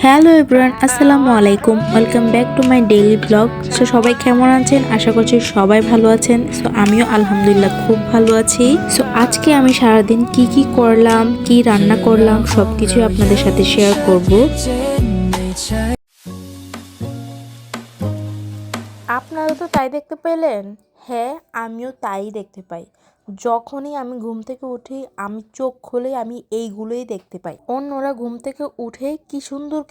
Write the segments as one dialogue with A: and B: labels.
A: Hello everyone, আসসালামু আলাইকুম। Welcome back to my daily blog. So সবাই কেমন আছেন? আশা করছি সবাই ভালো আছেন। সো আমিও আলহামদুলিল্লাহ খুব ভালো আছি। সো আজকে আমি সারাদিন কি করলাম, কি রান্না করলাম সবকিছু আপনাদের সাথে শেয়ার করব। আপনারা তো তাই দেখতে পেলেন। হ্যাঁ, আমিও তাই দেখতে পাই। যখনই আমি ঘুম থেকে উঠি, আমি চোখ খুলে আমি এইগুলোই দেখতে পাই। অন্যরা ঘুম থেকে উঠে কি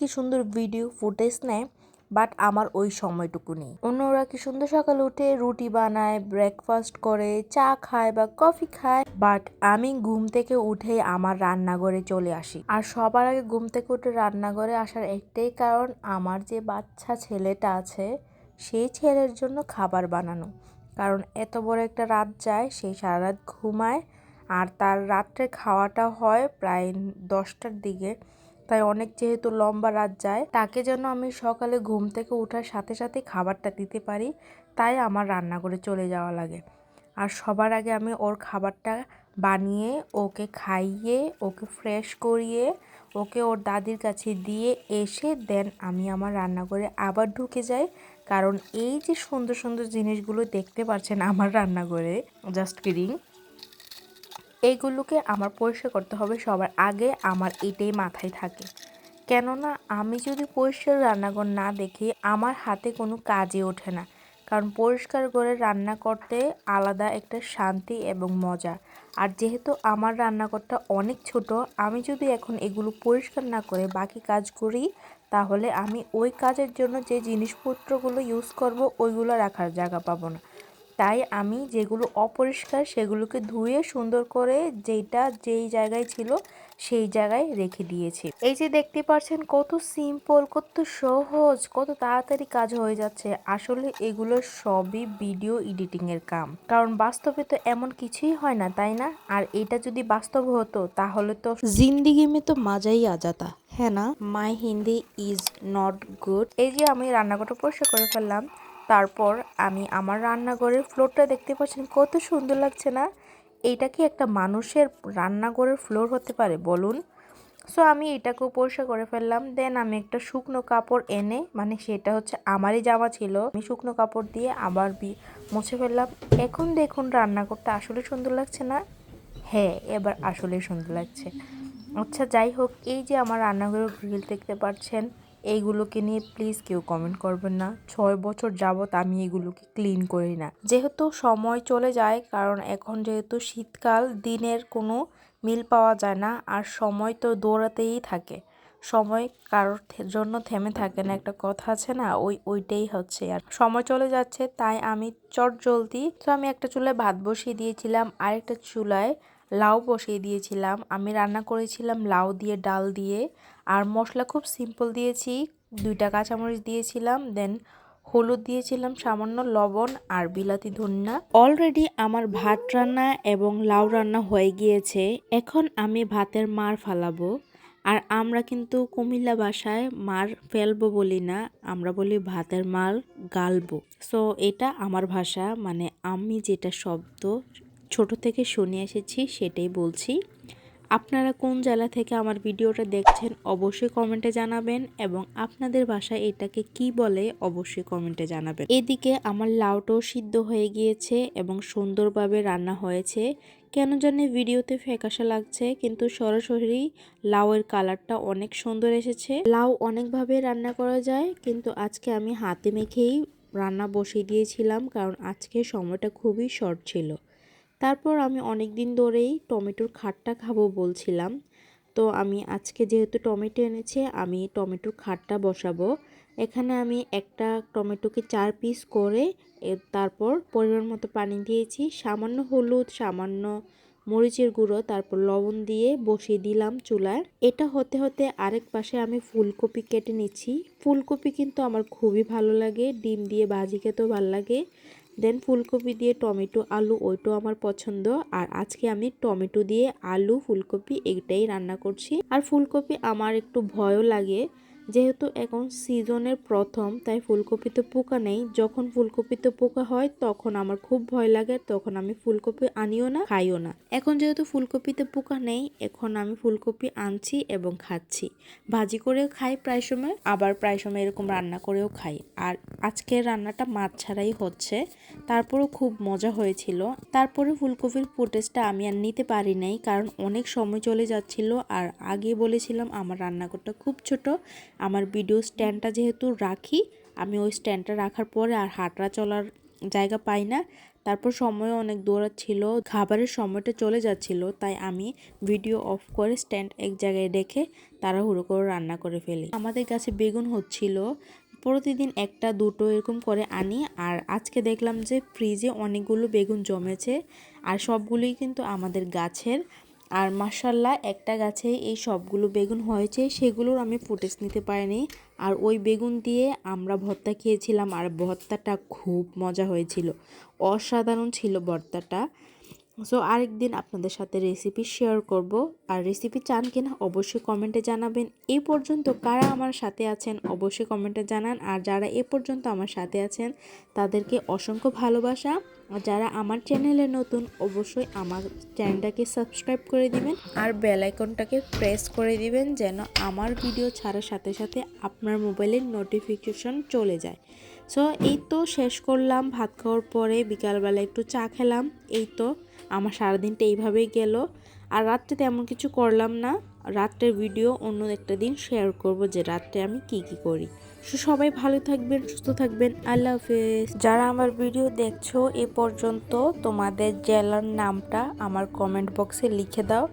A: সুন্দর ভিডিও ফুটেজ নেয়, বাট আমার ওই সময়টুকু নেই। অন্যরা কি সুন্দর সকালে উঠে রুটি বানায়, ব্রেকফাস্ট করে, চা খায় বা কফি খায়, বাট আমি ঘুম থেকে উঠে আমার রান্নাঘরে চলে আসি। আর সবার আগে ঘুম থেকে উঠে রান্নাঘরে আসার একটাই কারণ, আমার যে বাচ্চা ছেলেটা আছে সেই ছেলের জন্য খাবার বানানো। কারণ এত বড় একটা রাত যায়, সেই সারা রাত ঘুমায়, আর তার রাত্রে খাওয়াটা হয় প্রায় 10টার দিকে। তাই অনেক যেহেতু লম্বা রাত যায়, তাকে যেন আমি সকালে ঘুম থেকে ওঠার সাথে সাথে খাবারটা দিতে পারি, তাই আমার রান্নাঘরে চলে যাওয়া লাগে। আর সবার আগে আমি ওর খাবারটা বানিয়ে ওকে খাইয়ে, ওকে ফ্রেশ করিয়ে, ওকে ওর দাদির কাছে দিয়ে এসে দেন আমি আমার রান্নাঘরে আবার ঢুকে যাই। কারণ এই যে সুন্দর জিনিসগুলো দেখতে পাচ্ছেন আমার রান্নাঘরে, জাস্ট কিডিং, এইগুলোকে আমার পরিষ্কার করতে হবে সবার আগে। আমার এটাই মাথায় থাকে, কেননা আমি যদি পরিষ্কার রান্নাঘর না দেখি আমার হাতে কোনো কাজে ওঠে না। কারণ পরিষ্কার করে রান্না করতে আলাদা একটা শান্তি এবং মজা। আর যেহেতু আমার রান্নাঘরটা অনেক ছোট, আমি যদি এখন এগুলো পরিষ্কার না করে বাকি কাজ করি, তাহলে আমি ওই কাজের জন্য যে জিনিসপত্রগুলো ইউজ করব ওইগুলো রাখার জায়গা পাবো না। তাই আমি যেগুলো অপরিষ্কার সেগুলোকে ধুয়ে সুন্দর করে যেই জায়গায় ছিল সেই জায়গায় রেখে দিয়েছি। এই যে দেখতে পাচ্ছেন কত সিম্পল, কত সহজ, কত তাড়াতাড়ি কাজ হয়ে যাচ্ছে। আসলে এগুলো সবই ভিডিও এডিটিং এর কাম, কারণ বাস্তবে তো এমন কিছুই হয় না, তাই না? আর এটা যদি বাস্তব হতো তাহলে তো জিন্দিগি মে তো মজাই আ যাতা, হ্যাঁ না? মাই হিন্দি ইজ নট গুড। এই যে আমি রান্নাঘরটা পরিষ্কার করে ফেললাম, তারপর আমি আমার রান্নাঘরের ফ্লোরটা দেখতে পাচ্ছেন কত সুন্দর লাগছে না? এইটা কি একটা মানুষের রান্নাঘরের ফ্লোর হতে পারে বলুন? সো আমি এটাকেও পরিষ্কার করে ফেললাম। দেন আমি একটা শুকনো কাপড় এনে, মানে সেটা হচ্ছে আমারই জামা ছিল, আমি শুকনো কাপড় দিয়ে আবার মুছে ফেললাম। এখন দেখুন রান্নাঘরটা আসলে সুন্দর লাগছে না? হ্যাঁ, এবার আসলে সুন্দর লাগছে। আচ্ছা যাই হোক, এই যে আমার রান্নাঘরের গ্রিল দেখতে পাচ্ছেন, এইগুলোকে নিয়ে প্লিজ কেউ কমেন্ট করবেন না। 6 বছর যাবত আমি এগুলোকে ক্লিন করি না, যেহেতু সময় চলে যায়। কারণ এখন যেহেতু শীতকাল, দিনের কোনো মিল পাওয়া যায় না, আর সময় তো দৌড়াতেই থাকে। সময় কারোর জন্য থেমে থাকে না, একটা কথা আছে না, ওইটাই হচ্ছে। আর সময় চলে যাচ্ছে, তাই আমি চটজলদি তো আমি একটা চুলায় ভাত বসিয়ে দিয়েছিলাম, আরেকটা চুলায় লাউ বসিয়ে দিয়েছিলাম। আমি রান্না করেছিলাম লাউ দিয়ে, ডাল দিয়ে, আর মশলা খুব সিম্পল দিয়েছি। 2টা কাঁচামরিচ দিয়েছিলাম, দেন হলুদ দিয়েছিলাম, সামান্য লবণ আর বিলাতি ধনিয়া। অলরেডি আমার ভাত রান্না এবং লাউ রান্না হয়ে গিয়েছে। এখন আমি ভাতের মার ফালাবো। আর আমরা কিন্তু কুমিল্লা ভাষায় মার ফেলবো বলি না, আমরা বলি ভাতের মার গালবো। সো এটা আমার ভাষা, মানে আমি যেটা শব্দ ছোট থেকে শুনে এসেছি সেটাই বলছি। আপনারা কোন জেলা থেকে আমার ভিডিওটা দেখছেন অবশ্যই কমেন্টে জানাবেন, এবং আপনাদের ভাষায় এটাকে কি বলে অবশ্যই কমেন্টে জানাবেন। এদিকে আমার লাউটাও সিদ্ধ হয়ে গিয়েছে এবং সুন্দরভাবে রান্না হয়েছে। কেন জানি ভিডিওতে ফ্যাকাশে লাগছে, কিন্তু সরাসরি লাউয়ের কালারটা অনেক সুন্দর এসেছে। লাউ অনেকভাবে রান্না করা যায়, কিন্তু আজকে আমি হাতে মেখেই রান্না বসিয়ে দিয়েছিলাম, কারণ আজকে সময়টা খুবই শর্ট ছিল। তারপর আমি অনেক দিন ধরেই টমেটোর খাট্টা খাবো বলছিলাম, তো আমি আজকে যেহেতু টমেটো এনেছে, আমি টমেটোর খাট্টা বসাবো। এখানে আমি একটা টমেটোকে 4 পিস করে তারপর পরিমাণ মতো পানি দিয়েছি, সামান্য হলুদ, সামান্য মরিচের গুঁড়ো, তারপর লবণ দিয়ে বসিয়ে দিলাম চুলায়। এটা হতে হতে আরেক পাশে আমি ফুলকপি কেটে নিচ্ছি। ফুলকপি কিন্তু আমার খুবই ভালো লাগে, ডিম দিয়ে ভাজি খেতেও ভালো লাগে। দেন ফুলকপি দিয়ে টমেটো, আলু ওইটাও আমার পছন্দ। আর আজকে আমি টমেটো দিয়ে আলু ফুলকপি এটাই রান্না করছি। আর ফুলকপি আমার একটু ভয়ও লাগে, যেহেতু এখন সিজনের প্রথম তাই ফুলকপিতে পোকা নেই। যখন ফুলকপিতে পোকা হয় তখন আমার খুব ভয় লাগে, তখন আমি ফুলকপি আনিও না, খাইও না। এখন যেহেতু ফুলকপিতে পোকা নেই, এখন আমি ফুলকপি আনছি এবং খাচ্ছি। ভাজি করেও খাই প্রায় সময়, আবার প্রায় সময় এরকম রান্না করেও খাই। আর আজকের রান্নাটা মাছ ছাড়াই হচ্ছে, তারপরেও খুব মজা হয়েছিল। তারপরে ফুলকপির ফুটেজটা আমি আর নিতে পারি নাই, কারণ অনেক সময় চলে যাচ্ছিল। আর আগে বলেছিলাম আমার রান্নাঘরটা খুব ছোট, আমার ভিডিও স্ট্যান্ডটা যেহেতু রাখি, আমি ওই স্ট্যান্ডটা রাখার পরে আর হাঁটা চলার জায়গা পাই না। তারপর সময়ও অনেক দৌড়াচ্ছিল, খাবারের সময়টা চলে যাচ্ছিল, তাই আমি ভিডিও অফ করে স্ট্যান্ড এক জায়গায় রেখে তাড়াহুড়ো করে রান্না করে ফেলি। আমাদের কাছে বেগুন হচ্ছিল, প্রতিদিন একটা দুটো এরকম করে আনি। আর আজকে দেখলাম যে ফ্রিজে অনেকগুলো বেগুন জমেছে, আর সবগুলোই কিন্তু আমাদের গাছের। আর মাশাআল্লাহ একটা গাছে এই সবগুলো বেগুন হয়েছে, সেগুলোর আমি ফুটেজ নিতে পারিনি। আর ওই বেগুন দিয়ে আমরা ভর্তা খেয়েছিলাম, আর ভর্তাটা খুব মজা হয়েছিল, অসাধারণ ছিল ভর্তাটা। সো আরেকদিন আপনাদের সাথে রেসিপি শেয়ার করব। আর রেসিপি চান কিনা অবশ্যই কমেন্টে জানাবেন। এই পর্যন্ত কারা আমার সাথে আছেন অবশ্যই কমেন্টে জানান। আর যারা এ পর্যন্ত আমার সাথে আছেন তাদেরকে অসংখ্য ভালোবাসা। আর যারা আমার চ্যানেলে নতুন অবশ্যই আমার চ্যানেলটাকে সাবস্ক্রাইব করে দিবেন আর বেল আইকনটাকে প্রেস করে দিবেন, যেন আমার ভিডিও ছাড়ার সাথে সাথে আপনার মোবাইলের নোটিফিকেশন চলে যায়। সো এই তো শেষ করলাম, ভাত খাওয়ার পরে বিকালবেলা একটু চা খেলাম। এই তো আমার সারাদিনটা এইভাবেই গেল। আর রাত্রে তেমন কিছু করলাম না, রাত্রের ভিডিও অন্য একটা দিন শেয়ার করব যে রাত্রে আমি কি করি। সবাই ভালো থাকবেন, সুস্থ থাকবেন, আল্লাহ হাফেজ। যারা আমার ভিডিও দেখছো এ পর্যন্ত, তোমাদের জেলার নামটা আমার কমেন্ট বক্সে লিখে দাও।